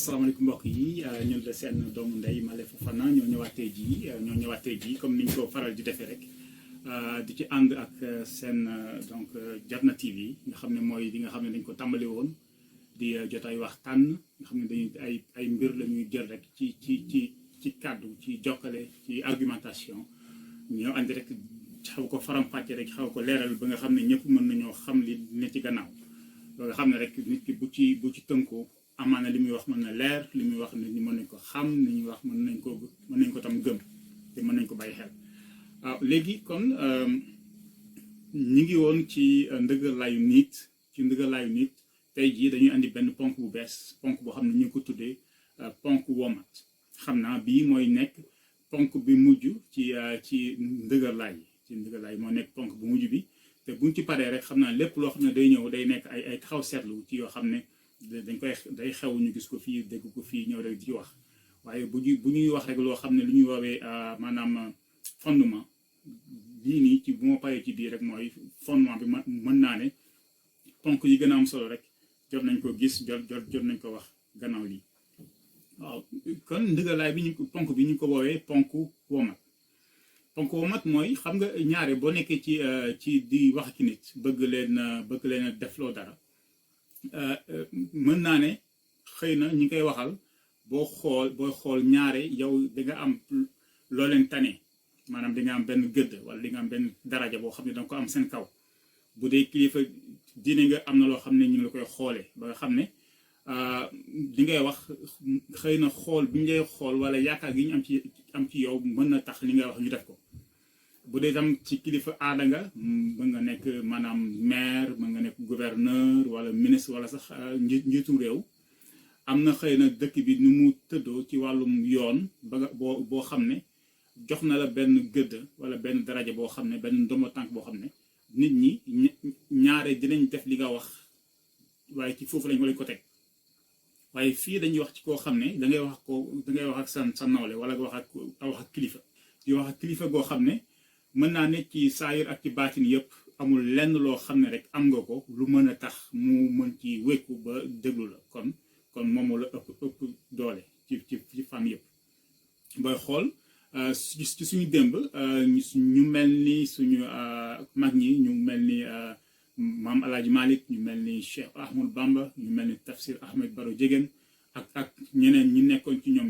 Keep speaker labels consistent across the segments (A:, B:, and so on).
A: asalaamaaleykum mbokk yi ñun la seen doomu ndey Malé Fofana ñoo ñëwaatee ji comme niñ ko faral di defee rek di ci ànd ak seen donc Jotna TV nga xam ne mooy li nga xam ne dañ ko tàmbali woon di jotaay waxtaan nga xam ne dañuy ay mbir la ñuy jël rek ci kàddu ci jokkale ci argumentation ñoo andi rek xaw ko faram-fàcce rek xaw ko leeral ba nga xam ne ñëpp mën nañoo xam li ne ci gannaaw ba nga xam ne rek nit ki bu ci tënkoo amaana li muy wax mën na leer li muy wax nit ñi mën nañ ko xam li ñuy wax mën nañ ko tam gëm te mën nañ ko bàyyi xel waaw léegi kon ñi ngi woon ci ndëgërlaayu nit tey jii dañuy andi benn ponk bu bees ponk boo xam ne ñu ngi ko tuddee ponk womat xam naa bii mooy nekk ponk bi mujj ci ndëgërlaay moo nekk ponk bu mujj bi te buñ ci paree rek xam naa lépp loo xam ne day ñëw day nekk ay taxaw seetlu ci yoo xam ne day xew ñu gis ko fii dégg ko fii ñëw rek di ci wax waaye bu ñuy wax rek loo xam ne lu ñuy woowee maanaam fondement lii nii ci bu ma paree ci biir rek mooy fondement bi mën naa ne ponk yi gën a am solo rek jot nañ ko gis jot nañ ko wax gannaaw lii waaw kon ndëgërlaay bi ponk bi ñu ko woowee ponk womat mooy xam nga ñaare boo nekkee ci di wax ak nit bëgg leen a defloo dara mën naa ne xëy na ñi koy waxal booy xool ñaare yow da nga am loo leen tane maanaam di nga am benn gëdd wala di nga am benn daraja boo xam ne danga ko am seen kaw bu dee kilifa diine nga am na loo xam ne ñu ngi la koy xoolee ba nga xam ne li ngay wax xëy na xool bi ñu lay xool wala yaakaar gi ñu am ci yow mën na tax li ngay wax ñu def ko bu dee tam ci kilifa aada nga mën nga nekk maanaam maire mën nga nekk gouverneur wala ministre wala sax njiitum réew am na xëy na dëkk bi ni mu tëddoo ci wàllum yoon ba nga boo xam ne jox na la benn gëdd wala benn daraja boo xam ne benn ndombo tànk boo xam ne nit ñi ñaare dinañ def li nga wax waaye ci foofu lañ ko teg waaye fii dañuy wax ci koo xam ne dangay wax ak sa nawle wala nga wax ak kilifa di wax ak kilifa goo xam ne mën naa ne ci saayir ak ci baatin yëpp amul lenn loo xam ne rek am nga ko lu mën a tax mu mën ci wékku ba déglu la kon moom la ëpp doole ci fànn yëpp booy xool ci suñu démb ñu mel ni suñu mag ñi ñu mel ni maam Alaaji Malick ñu mel ni Cheikh Ahmadou Bamba ñu mel ni Tafsir Ahmed Baro Diéguène ak ñeneen ñi nekkoon ci ñoom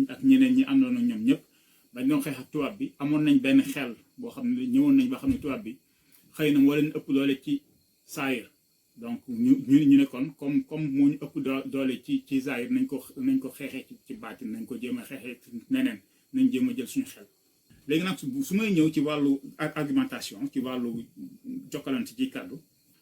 A: ak ñeneen ñi àndoon ak ñoom ñëpp bañ doon xeex ak tubaab bi amoon nañ benn xel boo xam ne ñëwoon nañ ba xam ne tubaab bi xëy na moo leen ëpp doole ci saayir donc ñu ne kon comme moo ñu ëpp doole ci saayir nañ ko xeexee ci baatin nañ ko jéem a xeexee neneen nañ jéem a jël suñu xel léegi nag su may ñëw ci wàllu argumentation ci wàllu jokkalante ci kàddu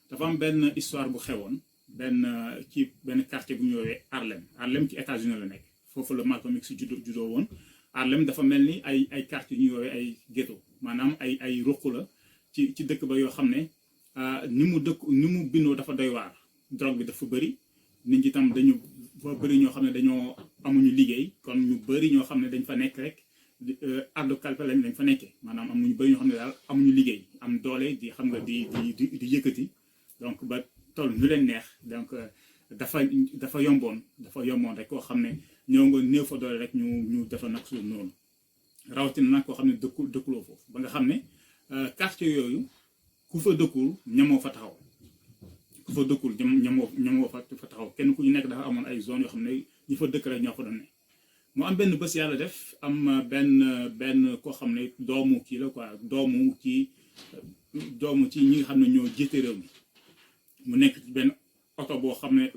A: dafa am benn histoire bu xewoon benn quartier bu ñu woowee Harlem ci États-Unis la nekk foofu la Malcolm X juddoo woon Harlem dafa mel ni ay quartier yu ñuy woowee ay ghetto maanaam ay ruq la ci dëkk ba yoo xam ne ni mu bindoo dafa doy waar drogue bi dafa bëri nit ñi tam dañu fa bëri ñoo xam ne dañoo amuñu liggéey kon ñu bëri ñoo xam ne dañ fa nekk rek ardo kalpe lañ fa nekkee maanaam am ñu bëri ñoo xam ne daal amuñu liggéey am doole di xam nga di yëkkati donc ba toll ñu leen neex donc dafa yomboon rek koo xam ne ñëw nga néew fa doole rek ñu defa nag suuf noonu rawatina nag koo xam ne dëkkuloo foofu ba nga xam ne quartier yooyu ku fa dëkkul ñamoo fa taxaw kenn ku ñu nekk dafa amoon ay zone yoo xam ne ñi fa dëkk rek ñoo fa doon ne mu am benn bés yàlla def am benn koo xam ne doomu kii la quoi doomu ci ñi nga xam ne ñoo jiite réew mi mu nekk ci benn oto boo xam ne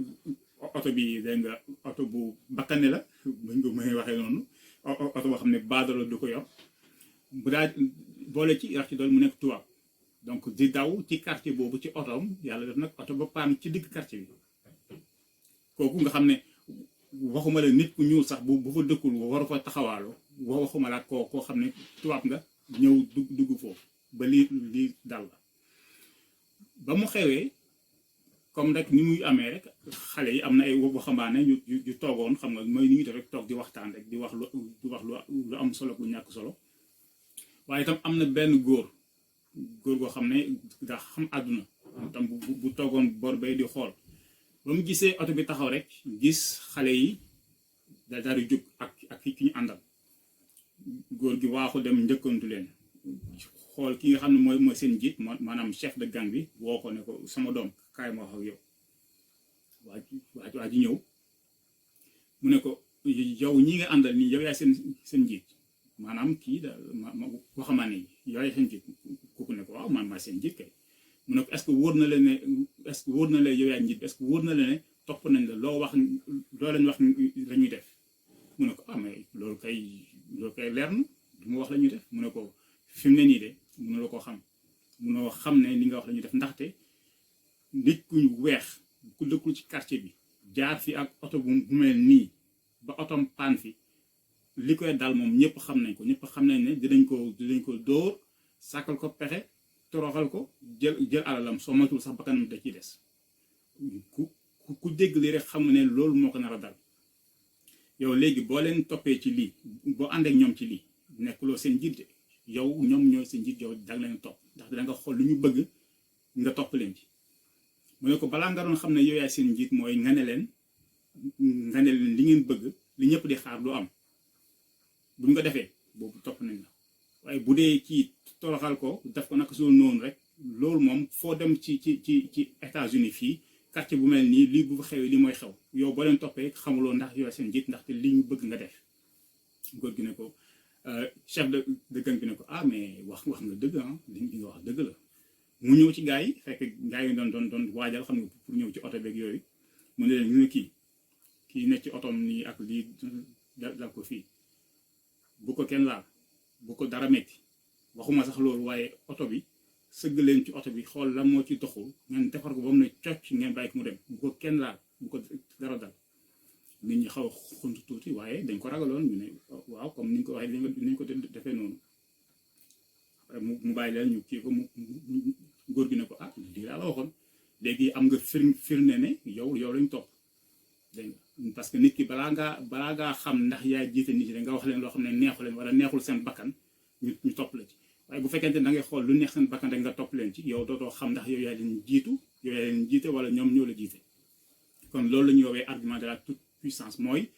A: oto bi dégg nga oto bu bakkane la buñ ko mënee waxee noonu oto boo xam ne baadalo du ko yor bu daal boole ci rax ci dool mu nekk tubaab donc di daw ci quartier boobu ci otoom yàlla def nag oto ba paan ci digg quartier bi kooku nga xam ne waxuma la nit ku ñuul sax bu fa dëkkul waru fa taxawaalu waxuma la koo xam ne tubaab nga ñëw dugg foofu ba lii dal la ba mu xewee comme rek ni muy amee rek xale yi am na ay waxambaane yu toogoon xam nga mooy ni ñuy def rek toog di waxtaan rek di wax lu am solo lu ñàkk solo waaye itam am na benn góor goo xam ne daa xam àdduna tam bu toogoon bor bay di xool ba mu gisee oto bi taxaw rek gis xale yi daal di jóg ak ki ñu àndal góor gi waaxu dem njëkkantu leen xool ki nga xam ne mooy seen njiit maanaam chef de gang bi woo ko ne ko sama doom kaay ma wax ak yow waa ji ñëw mu ne ko yow ñi nga àndal nii yow yaay seen njiit maanaam kii da waxamane yi yow yaay seen njiit kooku ne ko waaw man maa seen njiit kay mu ne ko est-ce que wóor na leen ne est-ce que wóor na leen yow yaay njiit est-ce que wóor na leen ne topp nañ la loo leen wax la ñuy def mu ne ko mais loolu kay leer na du ma wax la ñuy def mu ne ko fi mu ne nii de mënuloo koo xam mënoo xam ne li nga wax la ñuy def ndaxte nit ku weex ku dëkkul ci quartier bi jaar fi ak oto bu mel nii ba otom paan fi li koy dal moom ñëpp xam nañ ko ñëpp xam nañ ne dinañ ko dóor sàkkal ko pexe toroxal ko jël alalam soo matul sax bakkanam da ciy des ku dégg li rek xam ne loolu moo ko nar a dal yow léegi boo leen toppee ci lii boo ànd ak ñoom ci lii nekkuloo seen njiit yow ñoom ñooy seen njiit yow danga leen topp ndax da nga xool lu ñu bëgg nga topp leen ci mu ne ko balaa nga doon xam ne yow yaay seen njiit mooy nga ne leen li ngeen bëgg li ñëpp di xaar du am bu ñu ko defee boobu topp nañ la waaye bu dee kii toroxal ko def ko naka suul noonu rek loolu moom foo dem ci États-Unis fii quartier bu mel nii lii bu xewee li mooy xew yow boo leen toppee xamuloo ndax yow seen njiit ndaxte li ñu bëgg nga def góor gi ne ko chef de gang bi ne ko mais wax nga dëgg li nga wax dëgg la mu ñëw ci gars yi fekk gars yi doon waajal xam nga pour ñëw ci oto beeg yooyu mu ne leen ñu ne kii nekk ci otom nii ak lii dal ko fii bu ko kenn laal bu ko dara metti waxuma sax loolu waaye oto bi sëgg leen ci oto bi xool la moo ci doxul ngeen defar ko ba mu ne cocc ngeen bàyyi ko mu dem bu ko kenn laal bu ko dara dal nit ñi xaw a xunt tuuti waaye dañ ko ragaloon ñu ne waaw comme ni ñu ko waxee dinañ ko defee noonu après mu bàyyi leen ñu kii ko mu góor gi ne ko lii laa la waxoon léegi am nga firnde ne yow lañ topp dégg nga parce que nit ki balaa ngaa xam ndax yaay jiite nit ñi nga wax leen loo xam ne neexu leen wala neexul seen bakkan ñu topp la ci waaye bu fekkente ne da ngay xool lu neex seen bakkan rek nga topp leen ci yow dootoo xam ndax yow yaay leen jiite wala ñoom ñoo la jiite kon loolu la ñuy woowee argument de la toute puissance mooy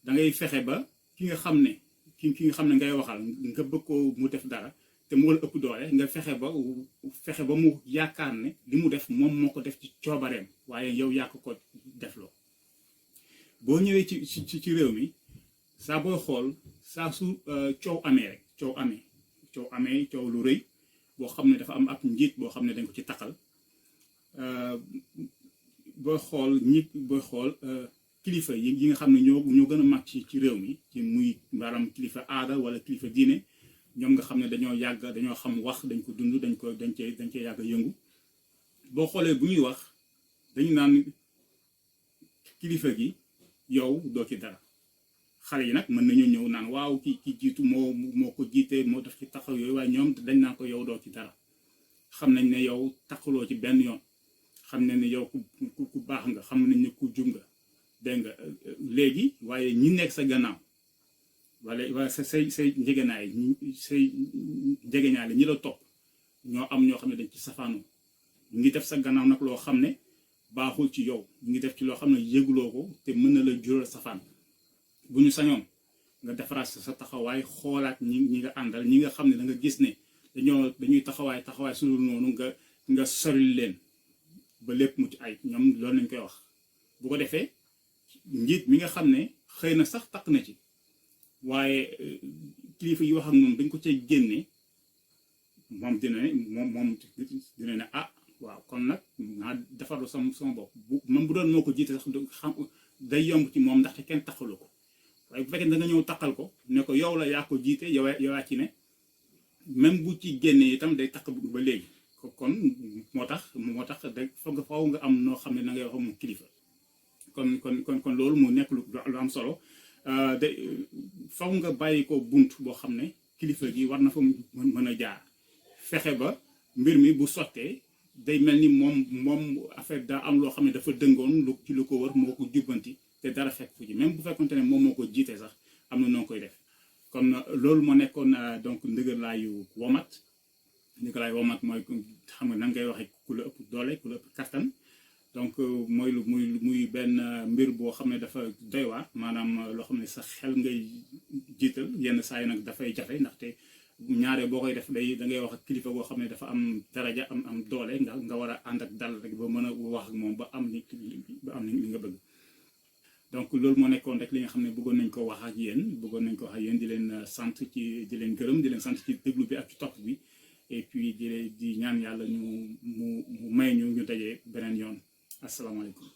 A: da ngay fexe ba ki nga xam ne ngay waxal nga bëgg ko mu def dara te mu la ëpp doole nga fexe ba mu yaakaar ne li mu def moom moo ko def ci coobareem waaye yow yaa ko defloo boo ñëwee ci réew mi saa booy xool saa su coow amee coow lu rëy boo xam ne dafa am ab njiit boo xam ne dañ ko ci taqal booy xool kilifa yi nga xam ne ñoo gën a mag ci réew mi ci muy maanaam kilifa aada wala kilifa diine ñoom nga xam ne dañoo xam wax dañ ko dund dañ cee yàgg yëngu boo xoolee bu ñuy wax dañu naan kilifa gi yow doo ci dara xale yi nag mën nañu ñëw naan waaw ki jiitu moo ko jiite moo def ci taxaw yooyu waaye ñoom dañ naan ko yow doo ci dara xam nañ ne yow taxuloo ci benn yoon xam nañ ne yow ku baax nga xam nañ ne ku jub nga dégg nga léegi waaye ñi nekk sa gannaaw wala say njëgënaay ñi la topp ñoo am ñoo xam ne dañ ci safaanu ñu ngi def sa gannaaw nag loo xam ne baaxul ci yow ñu ngi def ci loo xam ne yëguloo ko te mën na la jural safaan bu ñu sañoon nga defaraat sa taxawaay xoolaat ñi nga àndal ñi nga xam ne da nga gis ne dañuy taxawaay su dul noonu nga sori leen ba lépp mu ci ay ñoom loolu lañ koy wax bu ko defee njiit mi nga xam ne xëy na sax takk na ci waaye kilifa yi wax ak moom dañ ko cay génne moom dina ne waaw kon nag naa defarlu sama bopp même bu doon moo ko jiite sax xam day yomb ci moom ndaxte kenn taxalu ko waaye bu fekkee da nga ñëw taxal ko ne ko yow la yaa ko jiite yow yaa ci ne même bu ci génnee itam day takk ba léegi kon moo tax day faw nga am noo xam ne na ngay wax moom kilifa kon loolu mu nekk lu am solo de faw nga bàyyi ko bunt boo xam ne kilifa gi war na fa mën a jaar fexe ba mbir mi bu sottee day mel ni moom affaire daa am loo xam ne dafa dëngoon ci lu ko wër moo ko jubbanti te dara fekk fu ci même bu fekkonte ne moom moo ko jiite sax am na noo koy def kon loolu moo nekkoon donc ndëgërlaayu womat mooy xam nga nan ngay waxee ku la ëpp doole ku la ëpp kattan donc muy benn mbir boo xam ne dafa doy waar maanaam loo xam ne sa xel ngay jiital yenn saa yi nag dafay jafe ndaxte ñaare boo koy def da ngay wax ak kilifa boo xam ne dafa am daraja am doole nga war a ànd ak dal rek ba mën a wax ak moom ba am li nga bëgg. donc loolu moo nekkoon rek li nga xam ne bëggoon nañ ko wax ak yéen di leen sant di leen gërëm di leen sant ci déglu bi ak ci topp bi et puis di ñaan yàlla mu may ñu dajee beneen yoon asalaamaaleykum.